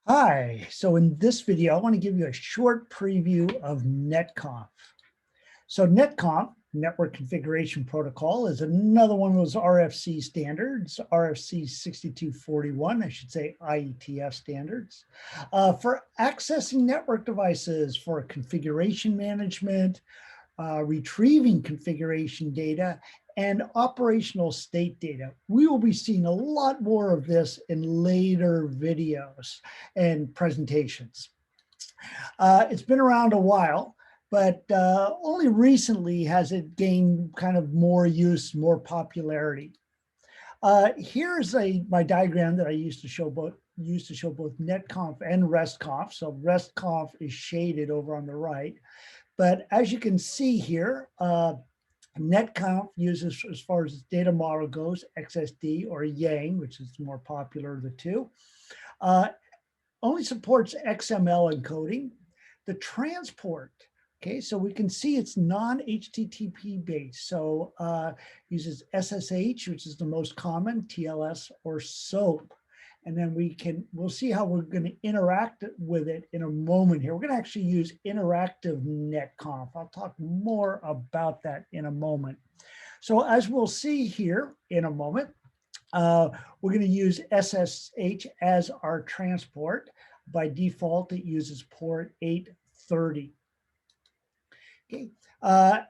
Hi, so in this video, I want to give you a short preview of NETCONF. So NETCONF, Network Configuration Protocol, is another one of those RFC standards, RFC 6241, I should say IETF standards, for accessing network devices for configuration management, retrieving configuration data, and operational state data. We will be seeing a lot more of this in later videos and presentations. It's been around a while, but only recently has it gained kind of more use, more popularity. Here's my diagram that I used to show both NetConf and RESTConf. So RESTConf is shaded over on the right. But as you can see here, NetConf uses, as far as its data model goes, XSD or Yang, which is more popular of the two. Only supports XML encoding. The transport, okay, so we can see it's non-HTTP based. So uses SSH, which is the most common, TLS or SOAP. And then we'll see how we're going to interact with it in a moment here. We're going to actually use interactive NetConf. I'll talk more about that in a moment. So as we'll see here in a moment, we're going to use SSH as our transport. By default, it uses port 830. Okay.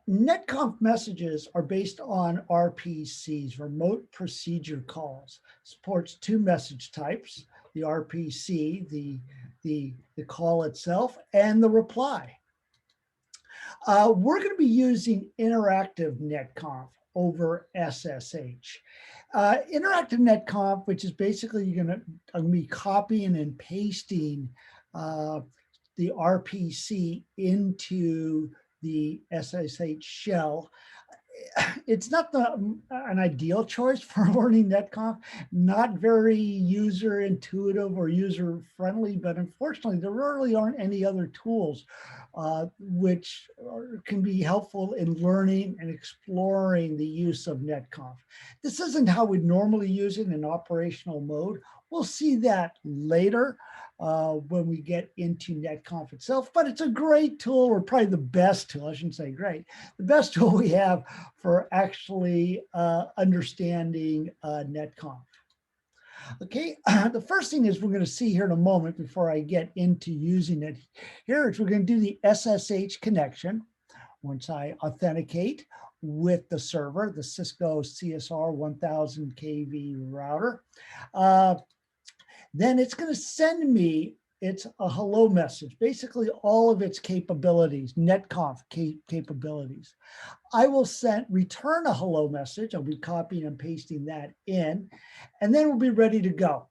NetConf messages are based on RPCs, remote procedure calls. Supports two message types: the RPC, the call itself, and the reply. We're going to be using interactive NetConf over SSH. Interactive NetConf, which is basically I'm going to be copying and pasting the RPC into the SSH shell. It's not an ideal choice for learning NetConf, not very user intuitive or user friendly, but unfortunately there really aren't any other tools which can be helpful in learning and exploring the use of NetConf. This isn't how we'd normally use it in operational mode. We'll see that later when we get into NetConf itself, but it's a great tool, or probably the best tool, I shouldn't say great, the best tool we have for actually understanding NetConf. Okay, the first thing is we're going to see here in a moment before I get into using it here is we're going to do the SSH connection. Once I authenticate with the server, the Cisco CSR 1000 kV router, then it's going to send me a hello message, basically all of its capabilities, NetConf capabilities. I will return a hello message. I'll be copying and pasting that in, and then we'll be ready to go.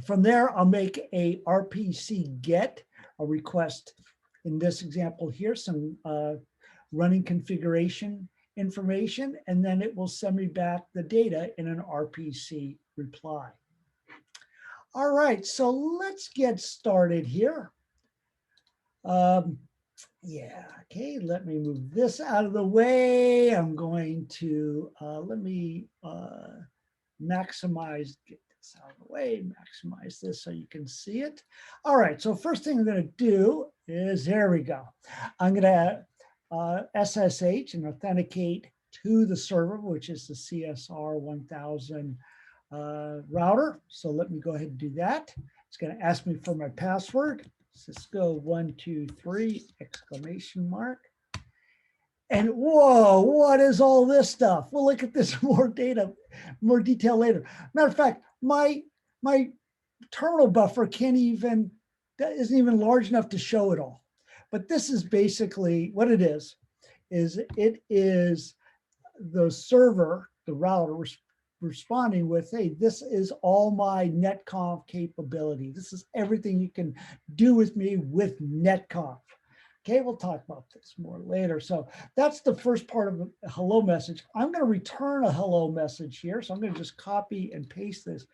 From there, I'll make a RPC get, a request, in this example here, some running configuration information, and then it will send me back the data in an RPC reply. All right, so let's get started here. Yeah, okay, let me move this out of the way. I'm going to, let me maximize, get this out of the way, maximize this so you can see it. All right, so first thing I'm going to do is, there we go. I'm going to SSH and authenticate to the server, which is the CSR 1000 router. So let me go ahead and do that. It's going to ask me for my password, Cisco 123 exclamation mark. And whoa, what is all this stuff? We'll look at this more detail later. Matter of fact, my terminal buffer isn't even large enough to show it all. But this is basically what it is it is the server, the router, responding with, hey, this is all my NetConf capability. This is everything you can do with me with NetConf. Okay, we'll talk about this more later. So that's the first part of a hello message. I'm going to return a hello message here. So I'm going to just copy and paste this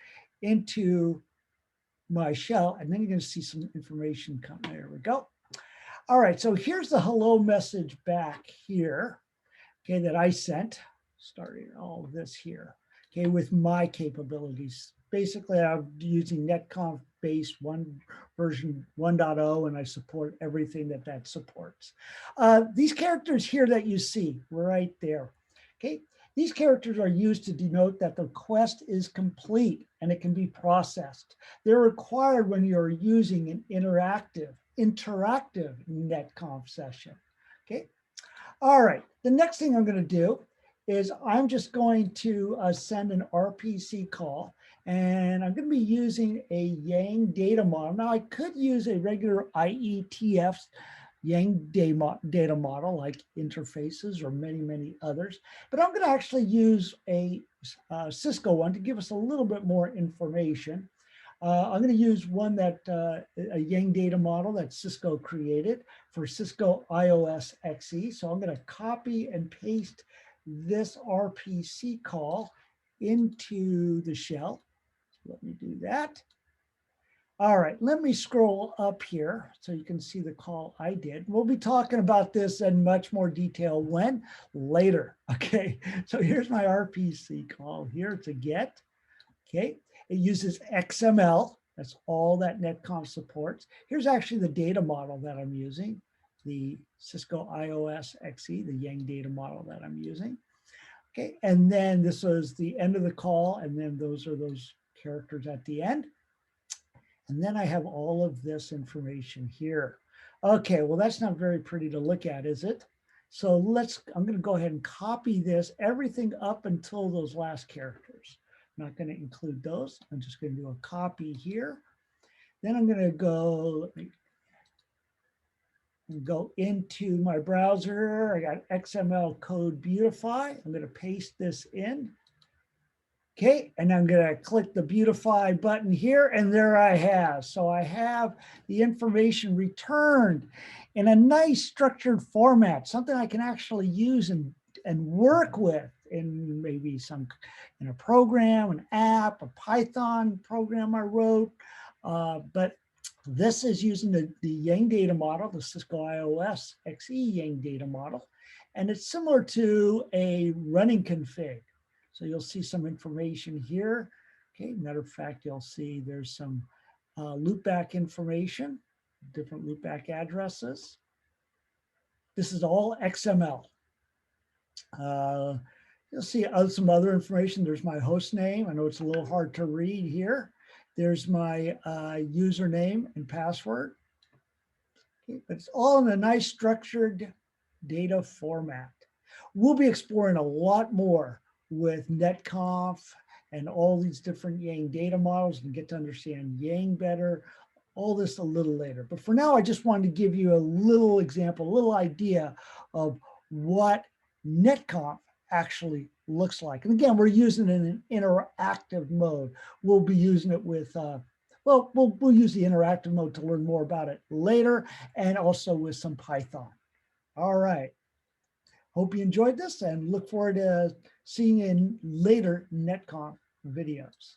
into my shell, and then you're going to see some information come. There we go. All right, so here's the hello message back here, okay, that I sent, starting all of this here. Okay, with my capabilities. Basically, I'm using NetConf base one version 1.0, and I support everything that supports. These characters here that you see right there, okay? These characters are used to denote that the quest is complete and it can be processed. They're required when you're using an interactive NetConf session, okay? All right, the next thing I'm going to do is I'm just going to send an RPC call, and I'm going to be using a Yang data model. Now, I could use a regular IETF Yang data model like interfaces or many others, but I'm going to actually use a Cisco one to give us a little bit more information. I'm going to use one that a Yang data model that Cisco created for Cisco iOS XE. So I'm going to copy and paste this RPC call into the shell. So let me do that. All right, let me scroll up here so you can see the call I did. We'll be talking about this in much more detail when? Later, okay? So here's my RPC call here. It's a GET, okay? It uses XML. That's all that NetConf supports. Here's actually the data model that I'm using, the Cisco iOS XE, the Yang data model that I'm using. Okay, and then this was the end of the call, and then those are those characters at the end. And then I have all of this information here. Okay, well, that's not very pretty to look at, is it? So I'm going to go ahead and copy this, everything up until those last characters. I'm not going to include those. I'm just going to do a copy here. Then I'm going to go into my browser. I got XML code beautify. I'm going to paste this in. Okay, and I'm going to click the beautify button here, and there I have. So I have the information returned in a nice structured format, something I can actually use and work with in maybe in a program, an app, a Python program I wrote. But this is using the Yang data model, the Cisco iOS XE Yang data model, and it's similar to a running config. So you'll see some information here. Okay, matter of fact, you'll see there's some loopback information, different loopback addresses. This is all XML. You'll see some other information. There's my host name. I know it's a little hard to read here. There's my username and password. Okay, but it's all in a nice structured data format. We'll be exploring a lot more with NetConf and all these different Yang data models and get to understand Yang better, all this a little later. But for now, I just wanted to give you a little example, a little idea of what NetConf actually looks like. And again, we're using it in an interactive mode. We'll be using it with, well, we'll use the interactive mode to learn more about it later, and also with some Python. All right. Hope you enjoyed this and look forward to seeing you in later NetConf videos.